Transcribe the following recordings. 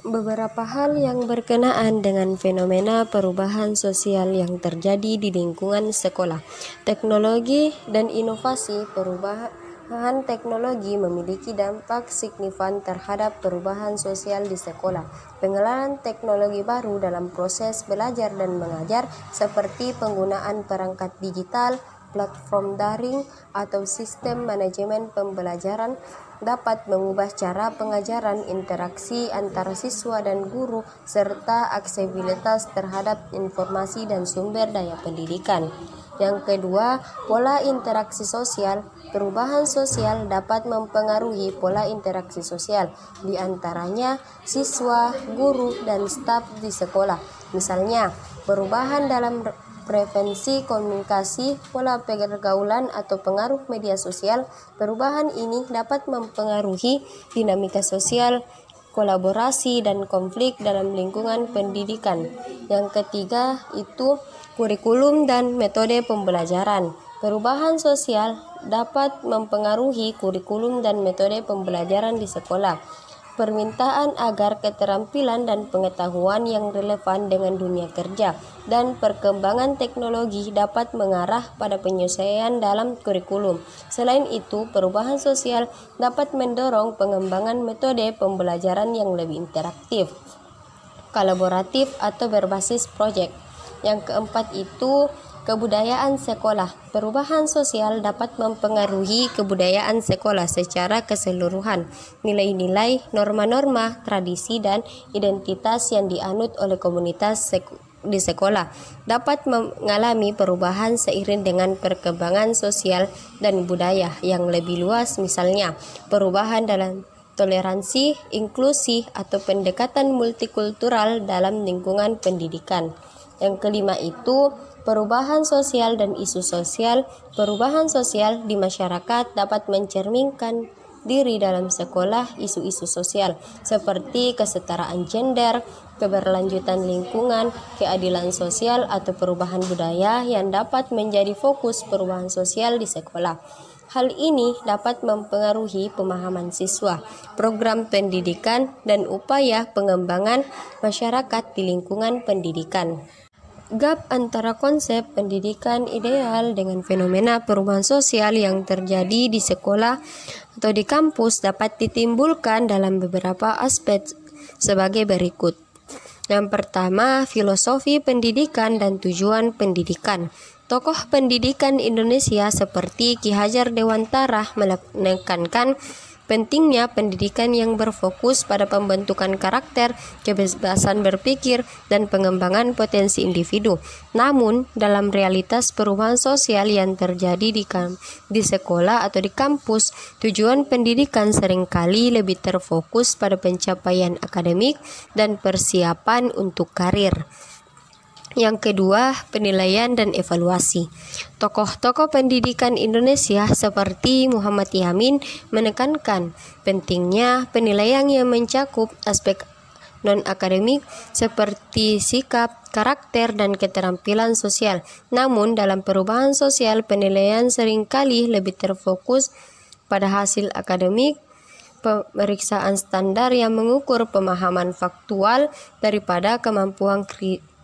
Beberapa hal yang berkenaan dengan fenomena perubahan sosial yang terjadi di lingkungan sekolah. Teknologi dan inovasi. Perubahan teknologi memiliki dampak signifikan terhadap perubahan sosial di sekolah. Pengenalan teknologi baru dalam proses belajar dan mengajar seperti penggunaan perangkat digital, platform daring, atau sistem manajemen pembelajaran dapat mengubah cara pengajaran, interaksi antara siswa dan guru, serta aksesibilitas terhadap informasi dan sumber daya pendidikan. Yang kedua, pola interaksi sosial. Perubahan sosial dapat mempengaruhi pola interaksi sosial, di antaranya siswa, guru, dan staf di sekolah. Misalnya, perubahan dalam preferensi komunikasi, pola pergaulan, atau pengaruh media sosial. Perubahan ini dapat mempengaruhi dinamika sosial, kolaborasi, dan konflik dalam lingkungan pendidikan. Yang ketiga itu kurikulum dan metode pembelajaran. Perubahan sosial dapat mempengaruhi kurikulum dan metode pembelajaran di sekolah. Permintaan agar keterampilan dan pengetahuan yang relevan dengan dunia kerja dan perkembangan teknologi dapat mengarah pada penyesuaian dalam kurikulum. Selain itu, perubahan sosial dapat mendorong pengembangan metode pembelajaran yang lebih interaktif, kolaboratif, atau berbasis proyek. Yang keempat itu kebudayaan sekolah. Perubahan sosial dapat mempengaruhi kebudayaan sekolah secara keseluruhan. Nilai-nilai, norma-norma, tradisi, dan identitas yang dianut oleh komunitas di sekolah dapat mengalami perubahan seiring dengan perkembangan sosial dan budaya yang lebih luas, misalnya perubahan dalam toleransi, inklusi, atau pendekatan multikultural dalam lingkungan pendidikan. Yang kelima itu perubahan sosial dan isu sosial. Perubahan sosial di masyarakat dapat mencerminkan diri dalam sekolah isu-isu sosial seperti kesetaraan gender, keberlanjutan lingkungan, keadilan sosial, atau perubahan budaya yang dapat menjadi fokus perubahan sosial di sekolah. Hal ini dapat mempengaruhi pemahaman siswa, program pendidikan, dan upaya pengembangan masyarakat di lingkungan pendidikan. Gap antara konsep pendidikan ideal dengan fenomena perubahan sosial yang terjadi di sekolah atau di kampus dapat ditimbulkan dalam beberapa aspek sebagai berikut. Yang pertama, filosofi pendidikan dan tujuan pendidikan. Tokoh pendidikan Indonesia seperti Ki Hajar Dewantara menekankan pentingnya pendidikan yang berfokus pada pembentukan karakter, kebebasan berpikir, dan pengembangan potensi individu. Namun, dalam realitas perubahan sosial yang terjadi di sekolah atau di kampus, tujuan pendidikan seringkali lebih terfokus pada pencapaian akademik dan persiapan untuk karir. Yang kedua, penilaian dan evaluasi. Tokoh-tokoh pendidikan Indonesia seperti Muhammad Yamin menekankan pentingnya penilaian yang mencakup aspek non-akademik seperti sikap, karakter, dan keterampilan sosial. Namun, dalam perubahan sosial, penilaian seringkali lebih terfokus pada hasil akademik, pemeriksaan standar yang mengukur pemahaman faktual daripada kemampuan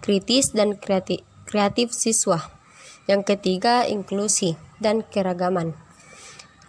kritis dan kreatif siswa. Yang ketiga, inklusi dan keragaman.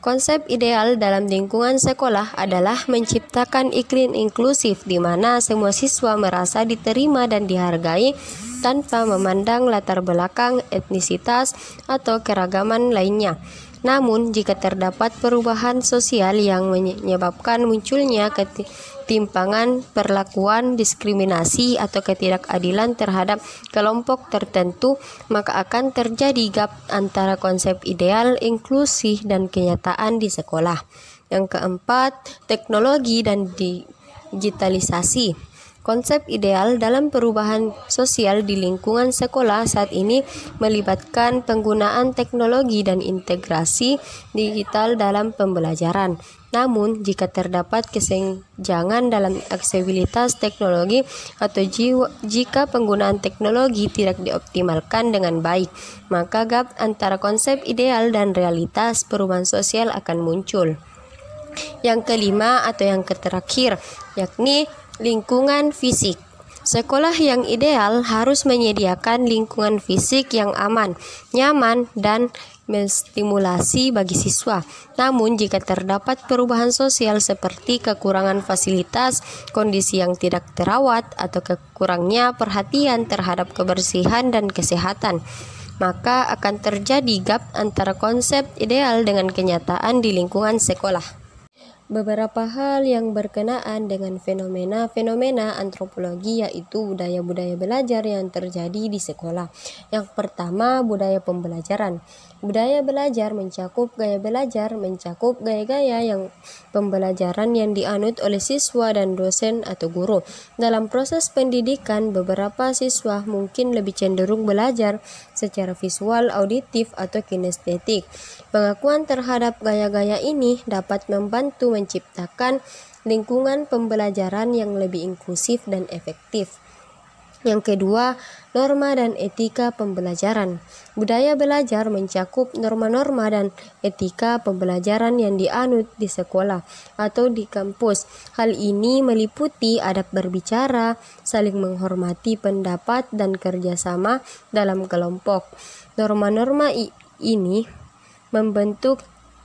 Konsep ideal dalam lingkungan sekolah adalah menciptakan iklim inklusif di mana semua siswa merasa diterima dan dihargai tanpa memandang latar belakang, etnisitas, atau keragaman lainnya. Namun, jika terdapat perubahan sosial yang menyebabkan munculnya ketimpangan perlakuan, diskriminasi, atau ketidakadilan terhadap kelompok tertentu, maka akan terjadi gap antara konsep ideal, inklusi, dan kenyataan di sekolah. Yang keempat, teknologi dan digitalisasi. Konsep ideal dalam perubahan sosial di lingkungan sekolah saat ini melibatkan penggunaan teknologi dan integrasi digital dalam pembelajaran. Namun, jika terdapat kesenjangan dalam aksesibilitas teknologi atau jika penggunaan teknologi tidak dioptimalkan dengan baik, maka gap antara konsep ideal dan realitas perubahan sosial akan muncul. Yang kelima atau yang terakhir, yakni Lingkungan fisik. Sekolah yang ideal harus menyediakan lingkungan fisik yang aman, nyaman, dan menstimulasi bagi siswa. Namun, jika terdapat perubahan sosial seperti kekurangan fasilitas, kondisi yang tidak terawat, atau kekurangnya perhatian terhadap kebersihan dan kesehatan, maka akan terjadi gap antara konsep ideal dengan kenyataan di lingkungan sekolah. Beberapa hal yang berkenaan dengan fenomena-fenomena antropologi yaitu budaya-budaya belajar yang terjadi di sekolah. Yang pertama, budaya pembelajaran. Budaya belajar mencakup gaya-gaya yang pembelajaran yang dianut oleh siswa dan dosen atau guru. Dalam proses pendidikan, beberapa siswa mungkin lebih cenderung belajar secara visual, auditif, atau kinestetik. Pengakuan terhadap gaya-gaya ini dapat membantu menciptakan lingkungan pembelajaran yang lebih inklusif dan efektif. Yang kedua, norma dan etika pembelajaran. Budaya belajar mencakup norma-norma dan etika pembelajaran yang dianut di sekolah atau di kampus. Hal ini meliputi adab berbicara, saling menghormati pendapat, dan kerjasama dalam kelompok. Norma-norma ini membentuk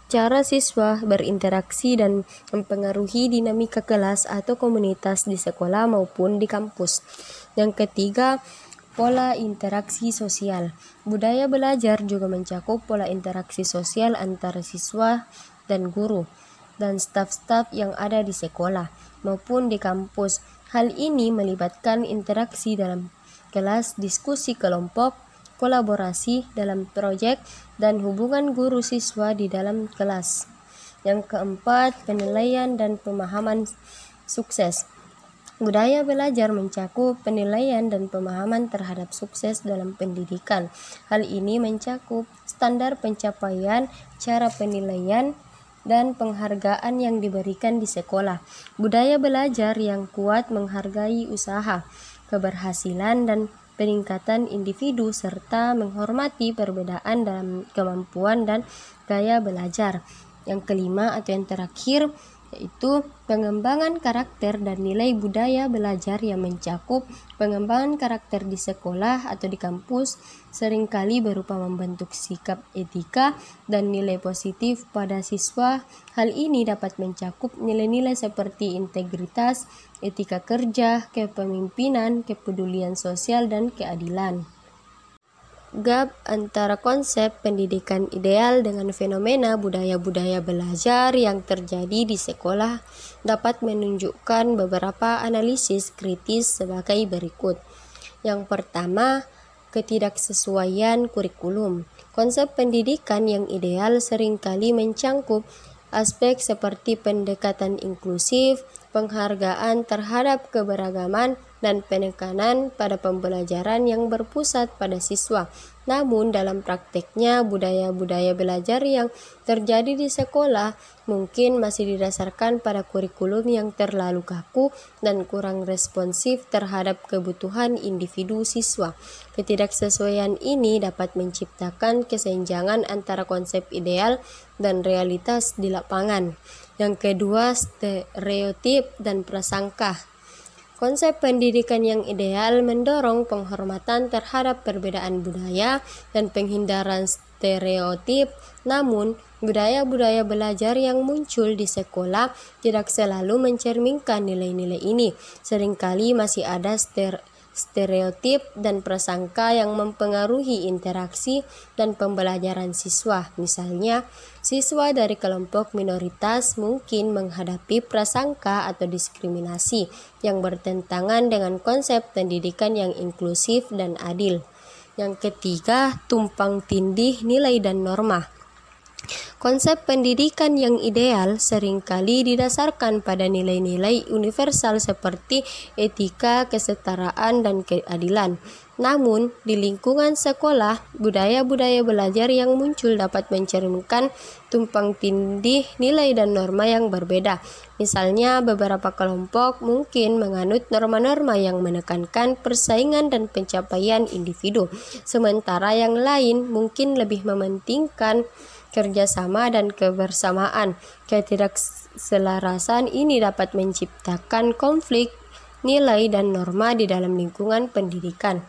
cara siswa berinteraksi dan mempengaruhi dinamika kelas atau komunitas di sekolah maupun di kampus. Yang ketiga, pola interaksi sosial. Budaya belajar juga mencakup pola interaksi sosial antara siswa dan guru dan staf-staf yang ada di sekolah maupun di kampus. Hal ini melibatkan interaksi dalam kelas, diskusi kelompok, kolaborasi dalam proyek, dan hubungan guru siswa di dalam kelas. Yang keempat, penilaian dan pemahaman sukses. Budaya belajar mencakup penilaian dan pemahaman terhadap sukses dalam pendidikan. Hal ini mencakup standar pencapaian, cara penilaian, dan penghargaan yang diberikan di sekolah. Budaya belajar yang kuat menghargai usaha, keberhasilan, dan peningkatan individu serta menghormati perbedaan dalam kemampuan dan gaya belajar. Yang kelima atau yang terakhir yaitu pengembangan karakter dan nilai budaya belajar yang mencakup pengembangan karakter di sekolah atau di kampus seringkali berupa membentuk sikap etika dan nilai positif pada siswa. Hal ini dapat mencakup nilai-nilai seperti integritas, etika kerja, kepemimpinan, kepedulian sosial, dan keadilan. Gap antara konsep pendidikan ideal dengan fenomena budaya-budaya belajar yang terjadi di sekolah dapat menunjukkan beberapa analisis kritis sebagai berikut. Yang pertama, ketidaksesuaian kurikulum. Konsep pendidikan yang ideal seringkali mencangkup aspek seperti pendekatan inklusif, penghargaan terhadap keberagaman, dan penekanan pada pembelajaran yang berpusat pada siswa. Namun dalam prakteknya, budaya-budaya belajar yang terjadi di sekolah mungkin masih didasarkan pada kurikulum yang terlalu kaku dan kurang responsif terhadap kebutuhan individu siswa. Ketidaksesuaian ini dapat menciptakan kesenjangan antara konsep ideal dan realitas di lapangan. Yang kedua, stereotip dan prasangka. Konsep pendidikan yang ideal mendorong penghormatan terhadap perbedaan budaya dan penghindaran stereotip. Namun, budaya-budaya belajar yang muncul di sekolah tidak selalu mencerminkan nilai-nilai ini. Seringkali masih ada stereotip dan prasangka yang mempengaruhi interaksi dan pembelajaran siswa. Misalnya, siswa dari kelompok minoritas mungkin menghadapi prasangka atau diskriminasi yang bertentangan dengan konsep pendidikan yang inklusif dan adil. Yang ketiga, tumpang tindih nilai dan norma. Konsep pendidikan yang ideal seringkali didasarkan pada nilai-nilai universal seperti etika, kesetaraan, dan keadilan. Namun, di lingkungan sekolah, budaya-budaya belajar yang muncul dapat mencerminkan tumpang tindih nilai dan norma yang berbeda. Misalnya, beberapa kelompok mungkin menganut norma-norma yang menekankan persaingan dan pencapaian individu, sementara yang lain mungkin lebih mementingkan kerjasama dan kebersamaan. Ketidakselarasan ini dapat menciptakan konflik nilai, dan norma di dalam lingkungan pendidikan.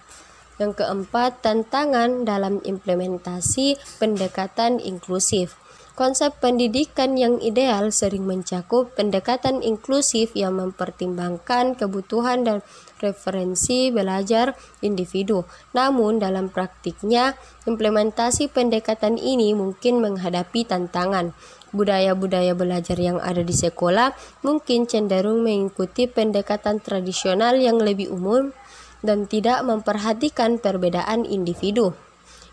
Yang keempat, tantangan dalam implementasi pendekatan inklusif. Konsep pendidikan yang ideal sering mencakup pendekatan inklusif yang mempertimbangkan kebutuhan dan referensi belajar individu. Namun, dalam praktiknya, implementasi pendekatan ini mungkin menghadapi tantangan. Budaya-budaya belajar yang ada di sekolah mungkin cenderung mengikuti pendekatan tradisional yang lebih umum dan tidak memperhatikan perbedaan individu.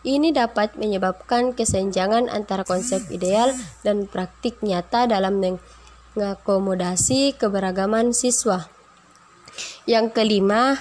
Ini dapat menyebabkan kesenjangan antara konsep ideal dan praktik nyata dalam mengakomodasi keberagaman siswa. Yang kelima,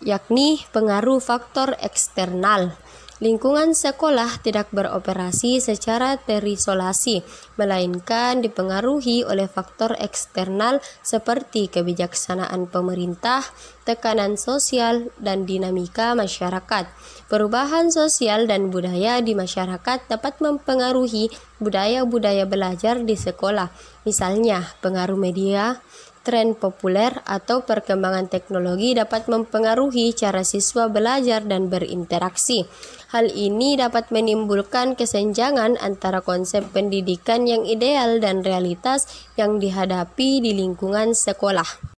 yakni pengaruh faktor eksternal. Lingkungan sekolah tidak beroperasi secara terisolasi, melainkan dipengaruhi oleh faktor eksternal seperti kebijaksanaan pemerintah, tekanan sosial, dan dinamika masyarakat. Perubahan sosial dan budaya di masyarakat dapat mempengaruhi budaya-budaya belajar di sekolah, misalnya pengaruh media, tren populer, atau perkembangan teknologi dapat mempengaruhi cara siswa belajar dan berinteraksi. Hal ini dapat menimbulkan kesenjangan antara konsep pendidikan yang ideal dan realitas yang dihadapi di lingkungan sekolah.